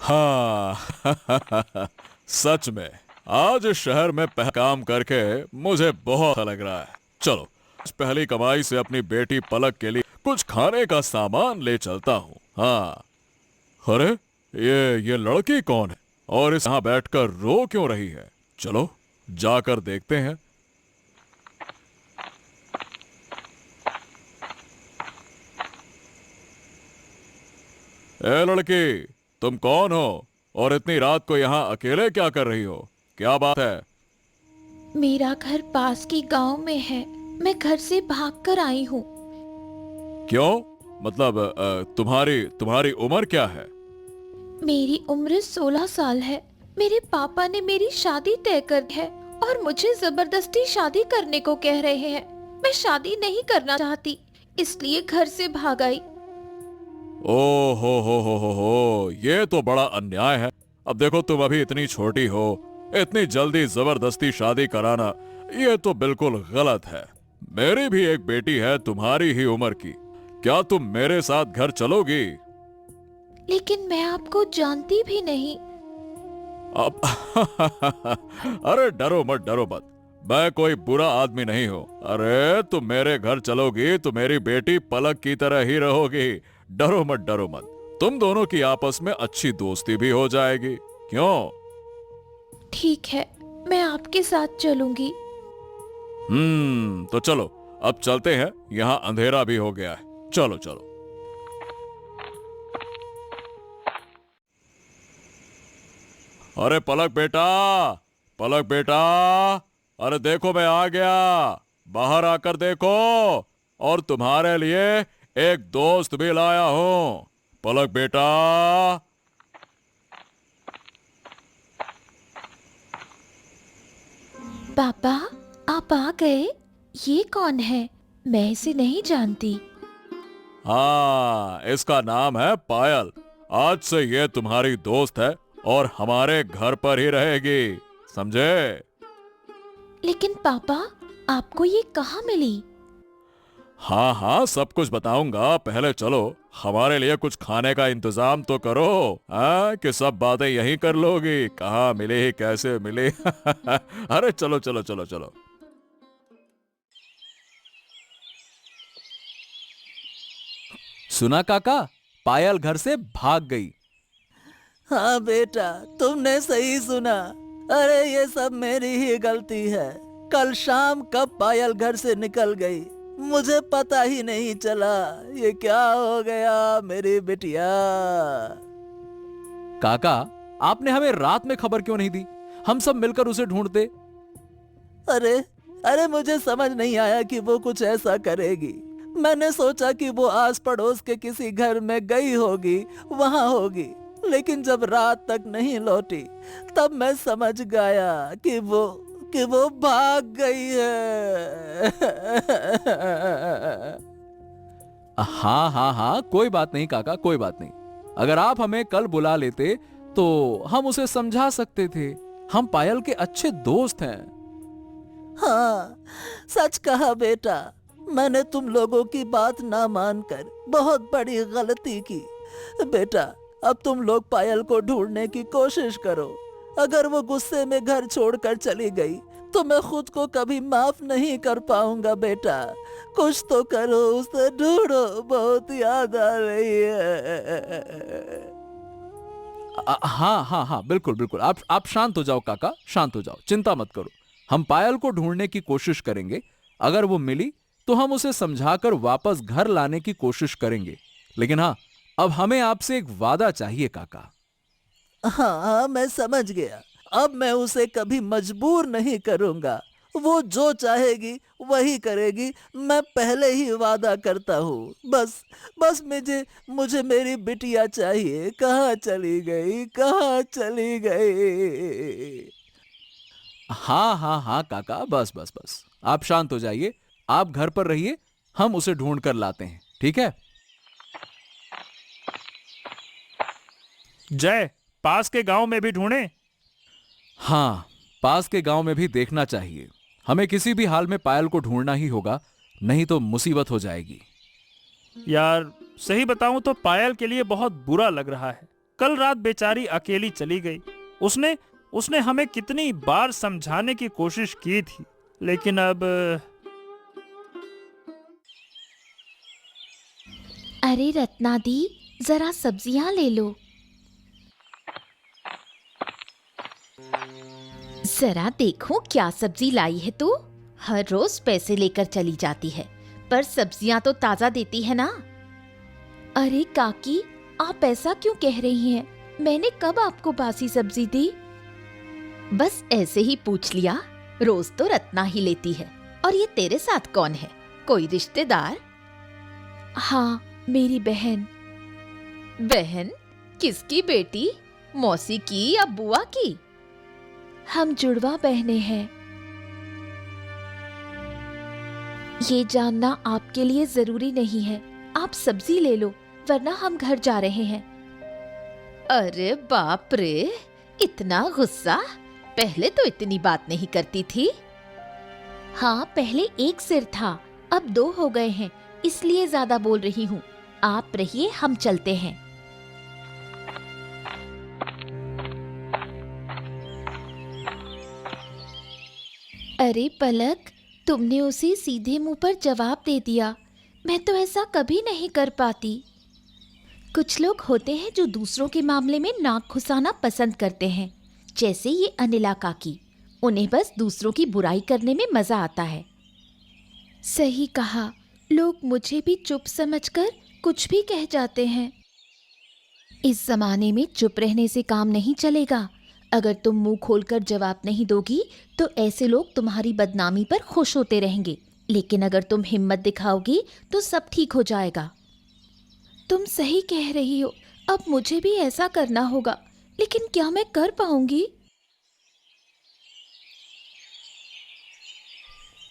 हाँ। सच में आज इस शहर में काम करके मुझे बहुत अच्छा लग रहा है। चलो आज पहली कमाई से अपनी बेटी पलक के लिए कुछ खाने का सामान ले चलता हूँ। हाँ। अरे ये लड़की कौन है और इस यहाँ बैठकर रो क्यों रही है? चलो जाकर देखते हैं। ए लड़की, तुम कौन हो और इतनी रात को यहाँ अकेले क्या कर रही हो? क्या बात है? मेरा घर पास के गांव में है। मैं घर से भागकर आई हूँ। क्यों? मतलब तुम्हारी तुम्हारी उम्र क्या है? मेरी उम्र 16 साल है। मेरे पापा ने मेरी शादी तय कर दी है और मुझे जबरदस्ती शादी करने को कह रहे हैं। मैं शादी नहीं करना चाहती, इसलिए घर से भाग आई। ओ हो, ये तो बड़ा अन्याय है। अब देखो तुम अभी इतनी छोटी हो, इतनी जल्दी जबरदस्ती शादी कराना ये तो बिल्कुल गलत है। मेरी भी एक बेटी है तुम्हारी ही उम्र की। क्या तुम मेरे साथ घर चलोगी? लेकिन मैं आपको जानती भी नहीं। अब अरे डरो मत। मैं कोई बुरा आदमी नहीं हूँ। अरे तुम मेरे घर चलोगी तो मेरी बेटी पलक की तरह ही रहोगी। डरो मत। तुम दोनों की आपस में अच्छी दोस्ती भी हो जाएगी। क्यों? ठीक है, मैं आपके साथ चलूंगी। तो चलो अब चलते हैं, यहाँ अंधेरा भी हो गया है। चलो चलो। अरे पलक बेटा, अरे देखो मैं आ गया। बाहर आकर देखो, और तुम्हारे लिए एक दोस्त भी लाया हूँ। पलक बेटा। पापा, आप आ गए। ये कौन है? मैं इसे नहीं जानती। हाँ, इसका नाम है पायल। आज से ये तुम्हारी दोस्त है और हमारे घर पर ही रहेगी, समझे? लेकिन पापा, आपको ये कहाँ मिली? हाँ हाँ, सब कुछ बताऊंगा। पहले चलो हमारे लिए कुछ खाने का इंतजाम तो करो। हाँ, कि सब बातें यहीं कर लोगी। कहाँ मिली, कैसे मिली? अरे चलो चलो चलो चलो। सुना काका, पायल घर से भाग गई। हाँ बेटा, तुमने सही सुना। अरे ये सब मेरी ही गलती है। कल शाम कब पायल घर से निकल गई मुझे पता ही नहीं चला। ये क्या हो गया मेरी बिटिया? काका, आपने हमें रात में खबर क्यों नहीं दी? हम सब मिलकर उसे ढूंढते। अरे अरे मुझे समझ नहीं आया कि वो कुछ ऐसा करेगी। मैंने सोचा कि वो आस पड़ोस के किसी घर में गई होगी, वहां होगी। लेकिन जब रात तक नहीं लौटी तब मैं समझ गया कि वो भाग गई है। हाँ हाँ हाँ, कोई बात नहीं काका, कोई बात नहीं। अगर आप हमें कल बुला लेते तो हम उसे समझा सकते थे। हम पायल के अच्छे दोस्त हैं। हाँ, सच कहा बेटा। मैंने तुम लोगों की बात ना मानकर बहुत बड़ी गलती की। बेटा, अब तुम लोग पायल को ढूंढने की कोशिश करो। अगर वो गुस्से में घर छोड़कर चली गई तो मैं खुद को कभी माफ नहीं कर पाऊंगा। बेटा, कुछ तो करो, उसे ढूंढो, बहुत याद आ रही है। हाँ हाँ हाँ, बिल्कुल बिल्कुल। आप शांत हो जाओ काका, शांत हो जाओ, चिंता मत करो। हम पायल को ढूंढने की कोशिश करेंगे। अगर वो मिली तो हम उसे समझाकर वापस घर लाने की कोशिश करेंगे। लेकिन हाँ, अब हमें आपसे एक वादा चाहिए काका। हाँ, मैं समझ गया। अब मैं उसे कभी मजबूर नहीं करूंगा। वो जो चाहेगी वही करेगी। मैं पहले ही वादा करता हूँ। बस बस मुझे मुझे मेरी बिटिया चाहिए। कहाँ चली गई, कहाँ चली गई? हाँ हाँ हाँ काका, बस बस बस, आप शांत हो जाइए। आप घर पर रहिए, हम उसे ढूंढ कर लाते हैं, ठीक है? जय, पास के गांव में भी ढूंढे। हाँ, पास के गांव में भी देखना चाहिए। हमें किसी भी हाल में पायल को ढूंढना ही होगा, नहीं तो मुसीबत हो जाएगी। यार, सही बताऊं तो पायल के लिए बहुत बुरा लग रहा है। कल रात बेचारी अकेली चली गई। उसने उसने हमें कितनी बार समझाने की कोशिश की थी, लेकिन अब अरे रत्ना दी, जरा सब्जियां ले लो। जरा देखो क्या सब्जी लाई है तू। हर रोज पैसे लेकर चली जाती है, पर सब्जियां तो ताजा देती है ना। अरे काकी, आप ऐसा क्यों कह रही हैं? मैंने कब आपको बासी सब्जी दी? बस ऐसे ही पूछ लिया। रोज तो रत्ना ही लेती है। और ये तेरे साथ कौन है? कोई रिश्तेदार? हाँ, मेरी बहन। बहन? किसकी बेटी? मौसी की या बुआ की? हम जुड़वा बहनें हैं। ये जानना आपके लिए जरूरी नहीं है। आप सब्जी ले लो, वरना हम घर जा रहे हैं। अरे बाप रे, इतना गुस्सा? पहले तो इतनी बात नहीं करती थी। हाँ, पहले एक सिर था, अब 2 हो गए हैं, इसलिए ज्यादा बोल रही हूँ। आप रहिए, हम चलते हैं। अरे पलक, तुमने उसे सीधे मुंह पर जवाब दे दिया। मैं तो ऐसा कभी नहीं कर पाती। कुछ लोग होते हैं जो दूसरों के मामले में नाक घुसाना पसंद करते हैं, जैसे ये अनिला काकी। उन्हें बस दूसरों की बुराई करने में मजा आता है। सही कहा, लोग मुझे भी चुप समझकर कुछ भी कह जाते हैं। इस जमाने में चुप रहने से काम नहीं चलेगा। अगर तुम मुंह खोलकर जवाब नहीं दोगी तो ऐसे लोग तुम्हारी बदनामी पर खुश होते रहेंगे, लेकिन अगर तुम हिम्मत दिखाओगी तो सब ठीक हो जाएगा। तुम सही कह रही हो, अब मुझे भी ऐसा करना होगा, लेकिन क्या मैं कर पाऊंगी?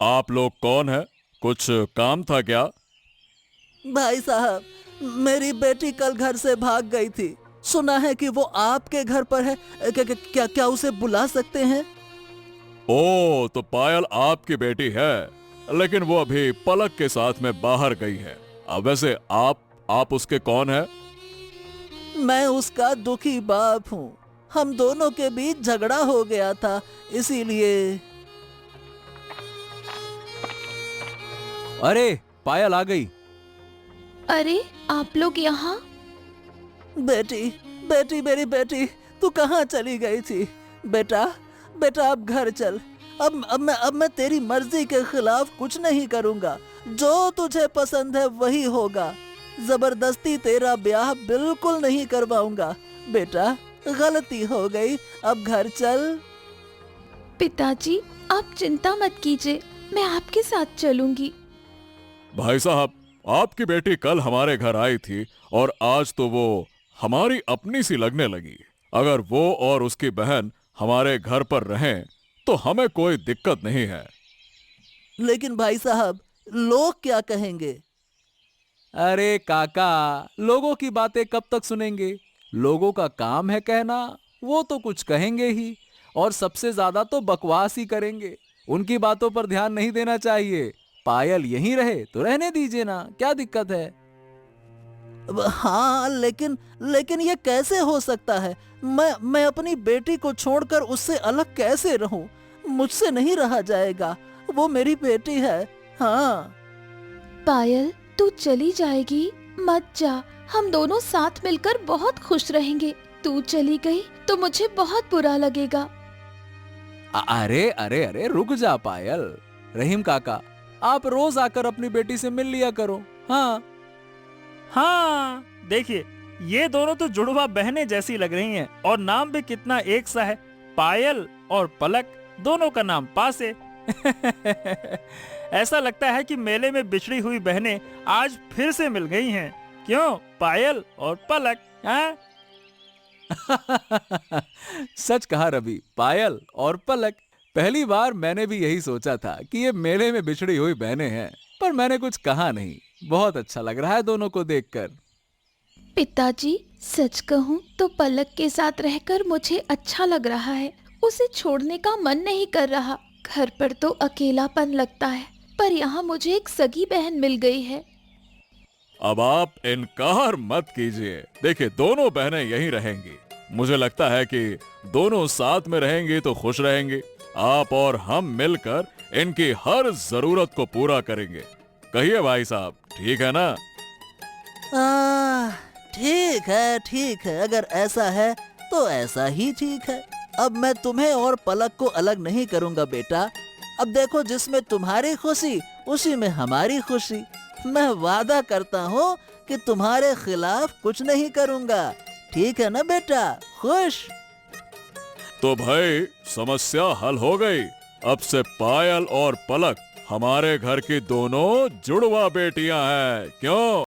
आप लोग कौन है? कुछ काम था क्या? भाई साहब, मेरी बेटी कल घर से भाग गई थी। सुना है कि वो आपके घर पर है। क्या क्या उसे बुला सकते हैं? ओ, तो पायल आपकी बेटी है, लेकिन वो अभी पलक के साथ में बाहर गई है। अब वैसे आप उसके कौन है? मैं उसका दुखी बाप हूँ। हम दोनों के बीच झगड़ा हो गया था, इसीलिए। अरे पायल आ गई। अरे आप लोग यहाँ? बेटी, बेटी, मेरी बेटी, तू कहाँ चली गई थी? बेटा, बेटा, अब घर चल। अब मैं तेरी मर्जी के खिलाफ कुछ नहीं करूँगा। जो तुझे पसंद है वही होगा। जबरदस्ती तेरा ब्याह बिल्कुल नहीं करवाऊंगा। बेटा, गलती हो गई, अब घर चल। पिताजी, आप चिंता मत कीजिए, मैं आपके साथ चलूंगी। भाई साहब, आपकी बेटी कल हमारे घर आई थी और आज तो वो हमारी अपनी सी लगने लगी। अगर वो और उसकी बहन हमारे घर पर रहें तो हमें कोई दिक्कत नहीं है। लेकिन भाई साहब, लोग क्या कहेंगे? अरे काका, लोगों की बातें कब तक सुनेंगे? लोगों का काम है कहना, वो तो कुछ कहेंगे ही, और सबसे ज्यादा तो बकवास ही करेंगे। उनकी बातों पर ध्यान नहीं देना चाहिए। पायल यहीं रहे तो रहने दीजिए ना, क्या दिक्कत है? हाँ, लेकिन ये कैसे हो सकता है? मैं अपनी बेटी को छोड़कर उससे अलग कैसे रहूं? मुझसे नहीं रहा जाएगा। वो मेरी बेटी है। हाँ। पायल, तू चली जाएगी? मत जा, हम दोनों साथ मिलकर बहुत खुश रहेंगे। तू चली गई तो मुझे बहुत बुरा लगेगा। अरे अरे अरे, रुक जा पायल। रहीम काका, आप रोज आकर अपनी बेटी से मिल लिया करो। हाँ, देखिए, ये दोनों तो जुड़वा बहनें जैसी लग रही हैं, और नाम भी कितना एक सा है। पायल और पलक, दोनों का नाम पास है। ऐसा लगता है कि मेले में बिछड़ी हुई बहनें आज फिर से मिल गई हैं। क्यों पायल और पलक? हाँ? सच कहा रवि, पायल और पलक। पहली बार मैंने भी यही सोचा था कि ये मेले में बिछड़ी हुई बहनें हैं, पर मैंने कुछ कहा नहीं। बहुत अच्छा लग रहा है दोनों को देखकर। पिताजी, सच कहूँ तो पलक के साथ रहकर मुझे अच्छा लग रहा है। उसे छोड़ने का मन नहीं कर रहा। घर पर तो अकेलापन लगता है, पर यहाँ मुझे एक सगी बहन मिल गई है। अब आप इनकार मत कीजिए। देखिए, दोनों बहनें यहीं रहेंगी। मुझे लगता है कि दोनों साथ में रहेंगी तो खुश रहेंगी। आप और हम मिलकर इनकी हर जरूरत को पूरा करेंगे। कहिए भाई साहब, ठीक है ना? ठीक है, अगर ऐसा है तो ऐसा ही ठीक है। अब मैं तुम्हें और पलक को अलग नहीं करूंगा बेटा। अब देखो, जिसमें तुम्हारी खुशी उसी में हमारी खुशी। मैं वादा करता हूँ कि तुम्हारे खिलाफ कुछ नहीं करूंगा। ठीक है ना बेटा? खुश? तो भाई, समस्या हल हो गई। अब से पायल और पलक हमारे घर की दोनों जुड़वा बेटियां हैं। क्यों?